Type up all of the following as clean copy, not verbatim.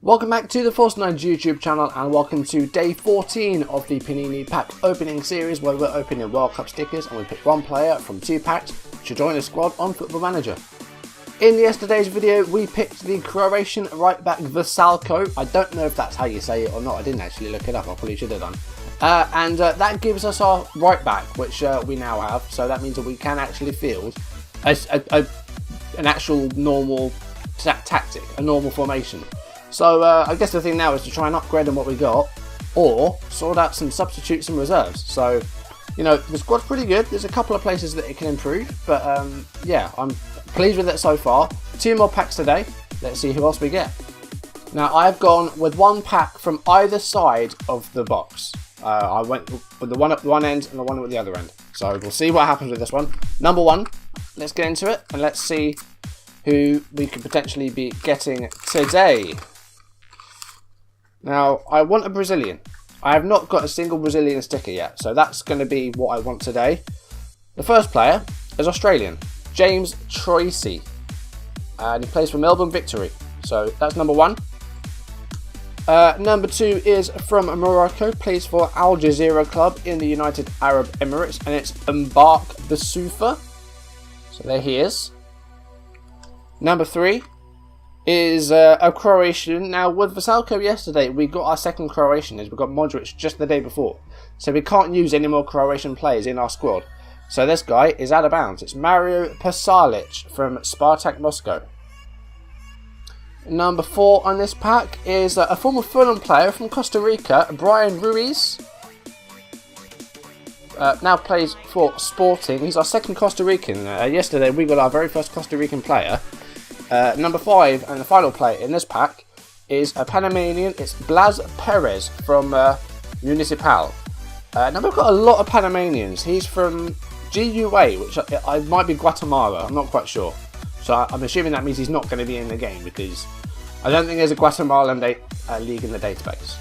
Welcome back to the Force9's YouTube channel and welcome to day 14 of the Panini pack opening series where we're opening World Cup stickers and we pick one player from 2 packs to join the squad on Football Manager. In yesterday's video we picked the Croatian right back Vasalko. I don't know if that's how you say it or not, I didn't actually look it up, I probably should have done. That gives us our right back, which we now have, so that means that we can actually field an actual normal tactic, a normal formation. So I guess the thing now is to try and upgrade on what we got, or sort out some substitutes and reserves. So, you know, the squad's pretty good. There's a couple of places that it can improve, but yeah, I'm pleased with it so far. 2 more packs today. Let's see who else we get. Now, I've gone with 1 pack from either side of the box. I went with the one at one end and the one at the other end. So we'll see what happens with this one. Number 1, let's get into it and let's see who we could potentially be getting today. Now, I want a Brazilian. I have not got a single Brazilian sticker yet, so that's going to be what I want today. The first player is Australian, James Tracy, and he plays for Melbourne Victory. So that's number 1. Number 2 is from Morocco, plays for Al Jazeera club in the United Arab Emirates, and it's Mbark Basufa. So there he is. Number 3 is a Croatian. Now, with Vasalko yesterday, we got our second Croatian, as we got Modric just the day before. So we can't use any more Croatian players in our squad. So this guy is out of bounds. It's Mario Pasalic from Spartak Moscow. Number 4 on this pack is a former Fulham player from Costa Rica, Brian Ruiz. Now plays for Sporting. He's our second Costa Rican. Yesterday we got our very first Costa Rican player. Number 5 and the final player in this pack is a Panamanian. It's Blas Perez from Municipal. Now we've got a lot of Panamanians. He's from GUA, which I might be Guatemala. I'm not quite sure. So I'm assuming that means he's not going to be in the game because I don't think there's a Guatemalan league in the database.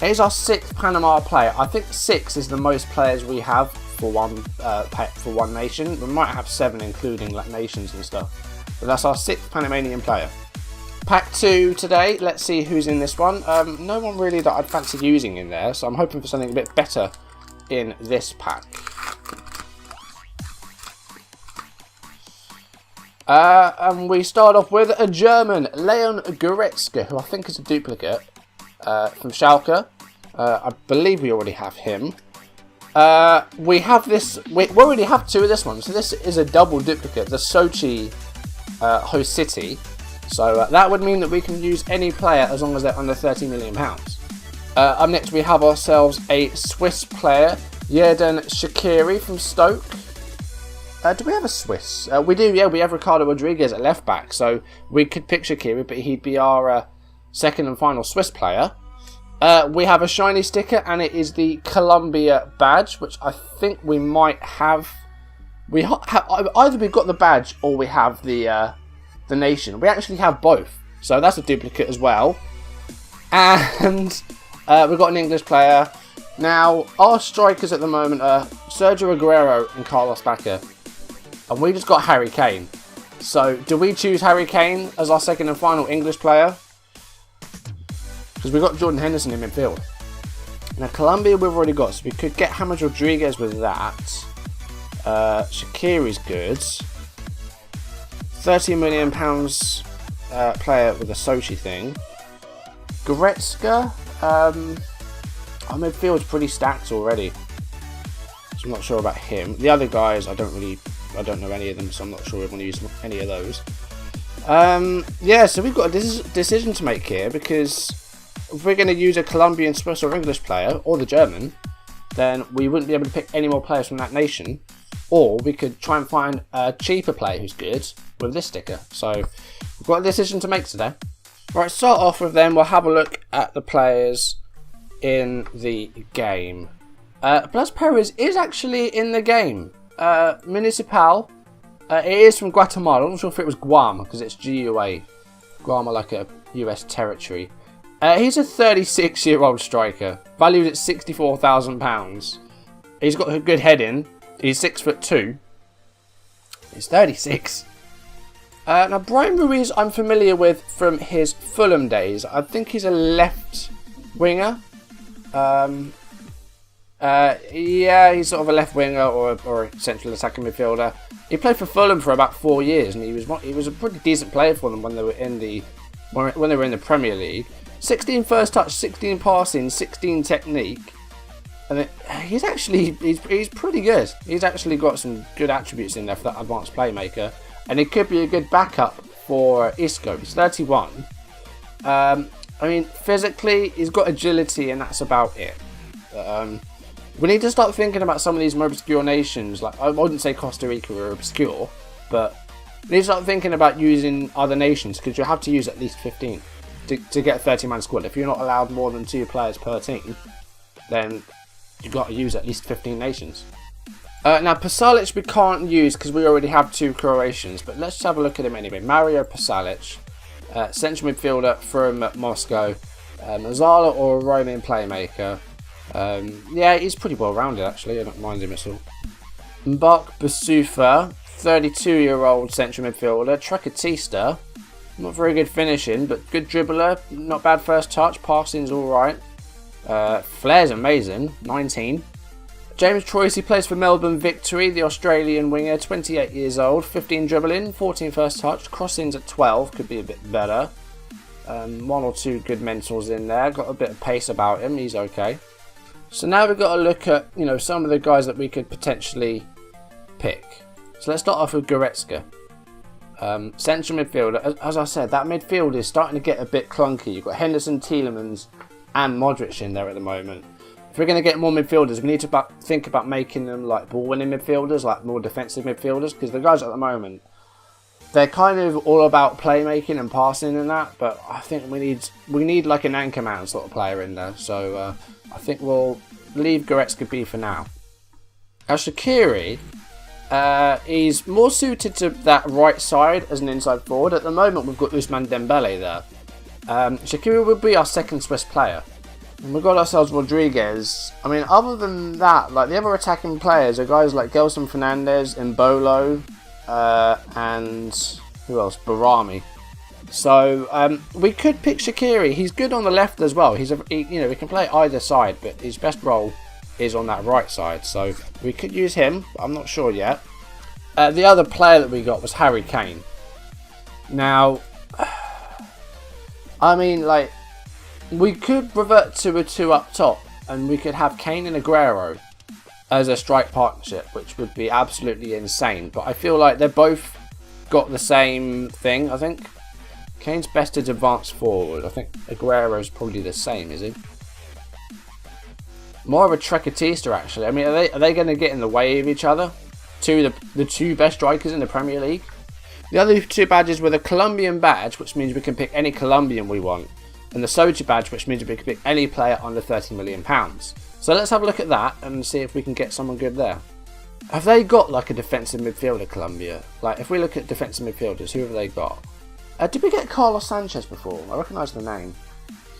Here's our 6th Panama player. I think 6 is the most players we have for one nation. We might have 7 including like nations and stuff. But that's our 6th Panamanian player. Pack 2 today. Let's see who's in this one. No one really that I'd fancy using in there, so I'm hoping for something a bit better in this pack. And we start off with a German, Leon Goretzka, who I think is a duplicate from Schalke. I believe we already have him. We have this. We already have 2 of this one, so this is a double duplicate. The Sochi host city, so that would mean that we can use any player as long as they're under £30 million. Up next we have ourselves a Swiss player, Yerdan Shaqiri from Stoke. Do we have a Swiss? We do, yeah, we have Ricardo Rodriguez at left back, so we could pick Shaqiri, but he'd be our second and final Swiss player. We have a shiny sticker and it is the Colombia badge, which I think we might have. Either we've got the badge or we have the nation. We actually have both, so that's a duplicate as well. And we've got an English player. Now, our strikers at the moment are Sergio Aguero and Carlos Bacca, and we just got Harry Kane. So, do we choose Harry Kane as our second and final English player? Because we've got Jordan Henderson in midfield. Now, Colombia we've already got, so we could get James Rodriguez with that. Shaqiri's good. £30 million player with a Sochi thing. Goretzka, our midfield's pretty stacked already, so I'm not sure about him. The other guys, I don't know any of them, so I'm not sure we want to use any of those. Yeah, so we've got a decision to make here, because if we're going to use a Colombian, Swiss or English player, or the German, then we wouldn't be able to pick any more players from that nation. Or we could try and find a cheaper player who's good with this sticker. So we've got a decision to make today. Right, start off with them. We'll have a look at the players in the game. Blas Perez is actually in the game. Municipal. It is from Guatemala. I'm not sure if it was Guam because it's GUA. Guam are like a US territory. He's a 36-year-old striker. Valued at £64,000. He's got a good head in. He's 6'2". He's 36. Now, Brian Ruiz I'm familiar with from his Fulham days. I think he's a left winger. Yeah, he's sort of a left winger or a central attacking midfielder. He played for Fulham for about 4 years, and he was a pretty decent player for them when they were in the Premier League. 16 first touch, 16 passing, 16 technique. And he's pretty good. He's actually got some good attributes in there for that advanced playmaker, and he could be a good backup for Isco. He's 31. I mean, physically, he's got agility, and that's about it. We need to start thinking about some of these more obscure nations. Like, I wouldn't say Costa Rica are obscure, but we need to start thinking about using other nations, because you have to use at least 15 to get a 30-man squad. If you're not allowed more than 2 players per team, then you've got to use at least 15 nations. Now, Pasalic we can't use because we already have 2 Croatians, but let's have a look at him anyway. Mario Pasalic, central midfielder from Moscow, Zala or a Romanian playmaker. Yeah, he's pretty well rounded actually, I don't mind him at all. Mbak Basufa, 32-year-old central midfielder, Trecatista, not very good finishing, but good dribbler, not bad first touch, passing's alright. Flair's amazing, 19. James Troyes, he plays for Melbourne Victory, the Australian winger, 28 years old, 15 dribbling, 14 first touch, crossings at 12, could be a bit better. 1 or 2 good mentals in there, got a bit of pace about him, he's okay. So now we've got to look at, some of the guys that we could potentially pick. So let's start off with Goretzka. Central midfielder, as I said, that midfield is starting to get a bit clunky. You've got Henderson, Tielemans and Modric in there at the moment. If we're going to get more midfielders, we need to think about making them like ball-winning midfielders, like more defensive midfielders, because the guys at the moment, they're kind of all about playmaking and passing and that, but I think we need like an anchor man sort of player in there. So I think we'll leave Goretzka be for now. Shaqiri, he's more suited to that right side as an inside forward. At the moment, we've got Ousmane Dembele there. Shaqiri would be our second Swiss player. And we've got ourselves Rodriguez. I mean, other than that, like the other attacking players are guys like Gelson Fernandez, Mbolo, and who else? Barami. So we could pick Shaqiri. He's good on the left as well. He can play either side, but his best role is on that right side. So we could use him. I'm not sure yet. The other player that we got was Harry Kane. Now, I mean, like, we could revert to a 2 up top, and we could have Kane and Aguero as a strike partnership, which would be absolutely insane. But I feel like they're both got the same thing, I think. Kane's best as advanced forward. I think Aguero's probably the same, is he? More of a Trecatista, actually. I mean, are they going to get in the way of each other? The 2 best strikers in the Premier League? The other 2 badges were the Colombian badge, which means we can pick any Colombian we want, and the Sochi badge, which means we can pick any player under £30 million. So let's have a look at that and see if we can get someone good there. Have they got like a defensive midfielder, Colombia? Like, if we look at defensive midfielders, who have they got? Did we get Carlos Sanchez before? I recognise the name.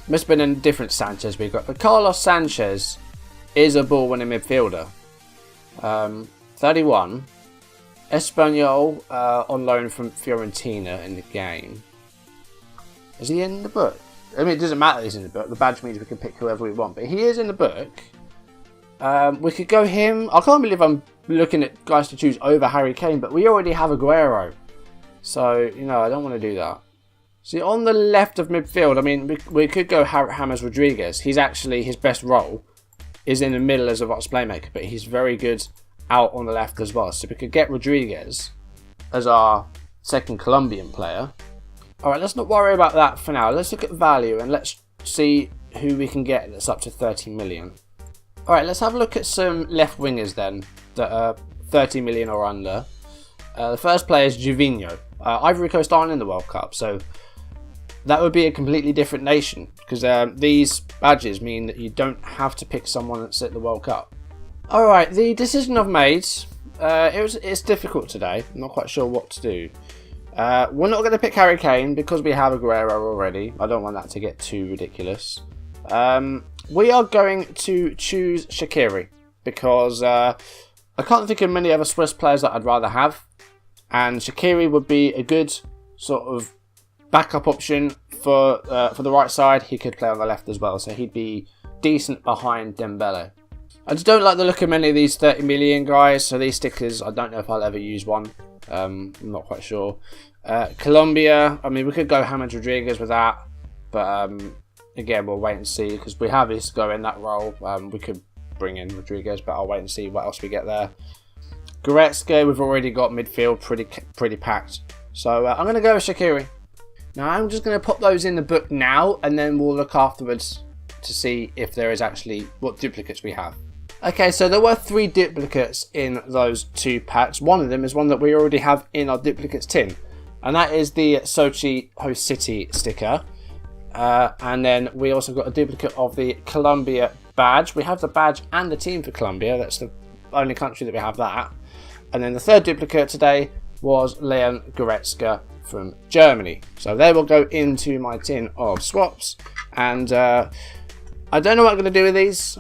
Must have been a different Sanchez we got, but Carlos Sanchez is a ball-winning midfielder. 31. Espanyol on loan from Fiorentina in the game. Is he in the book? I mean, it doesn't matter he's in the book. The badge means we can pick whoever we want. But he is in the book. We could go him. I can't believe I'm looking at guys to choose over Harry Kane. But we already have Aguero. So, I don't want to do that. See, on the left of midfield, I mean, we could go James Rodriguez. He's actually, his best role is in the middle as a box playmaker. But he's very good out on the left as well. So we could get Rodriguez as our second Colombian player. Alright, let's not worry about that for now. Let's look at value and let's see who we can get that's up to 30 million. Alright, let's have a look at some left wingers then that are 30 million or under. The first player is Gervinho. Ivory Coast aren't in the World Cup, so that would be a completely different nation, because these badges mean that you don't have to pick someone that's at the World Cup. Alright, the decision I've made, it's difficult today. I'm not quite sure what to do. We're not going to pick Harry Kane because we have Aguero already. I don't want that to get too ridiculous. We are going to choose Shaqiri because I can't think of many other Swiss players that I'd rather have. And Shaqiri would be a good sort of backup option for the right side. He could play on the left as well, so he'd be decent behind Dembele. I just don't like the look of many of these 30 million guys, so these stickers, I don't know if I'll ever use one. I'm not quite sure. Colombia, I mean, we could go James Rodriguez with that, but again, we'll wait and see, because we have Isco in that role. We could bring in Rodriguez, but I'll wait and see what else we get there. Goretzka, we've already got midfield pretty packed, so I'm going to go with Shaqiri. Now, I'm just going to put those in the book now, and then we'll look afterwards to see if there is actually what duplicates we have. Okay, so there were 3 duplicates in those 2 packs. One of them is one that we already have in our duplicates tin, and that is the Sochi host city sticker. And then we also got a duplicate of the Colombia badge. We have the badge and the team for Colombia. That's the only country that we have that. And then the 3rd duplicate today was Leon Goretzka from Germany. So they will go into my tin of swaps. And I don't know what I'm going to do with these,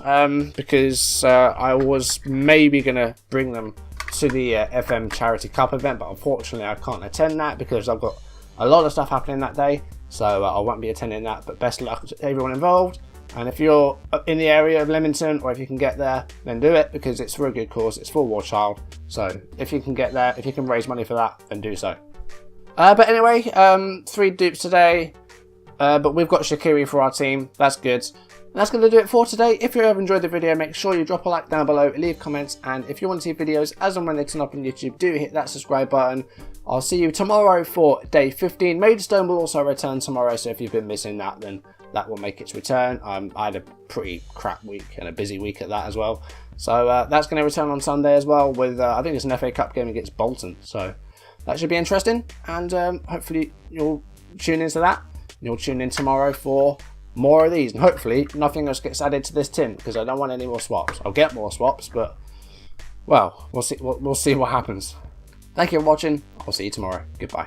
because I was maybe going to bring them to the FM Charity Cup event, but unfortunately I can't attend that because I've got a lot of stuff happening that day, so I won't be attending that. But best of luck to everyone involved, and if you're in the area of Leamington, or if you can get there, then do it, because it's for a good cause. It's for War Child, so if you can get there, if you can raise money for that, then do so. But anyway, 3 dupes today, but we've got Shaqiri for our team. That's good. And that's going to do it for today. If you have enjoyed the video, make sure you drop a like down below, leave comments, and if you want to see videos as and when they turn up on YouTube, do hit that subscribe button. I'll see you tomorrow for day 15. Maidstone will also return tomorrow, so if you've been missing that, then that will make its return. I had a pretty crap week and a busy week at that as well. So that's going to return on Sunday as well with, I think it's an FA Cup game against Bolton. So that should be interesting, and hopefully you'll tune into that. You'll tune in tomorrow for more of these, and hopefully nothing else gets added to this tin, because I don't want any more swaps. I'll get more swaps, but well, we'll see what happens. Thank you for watching. I'll see you tomorrow. Goodbye.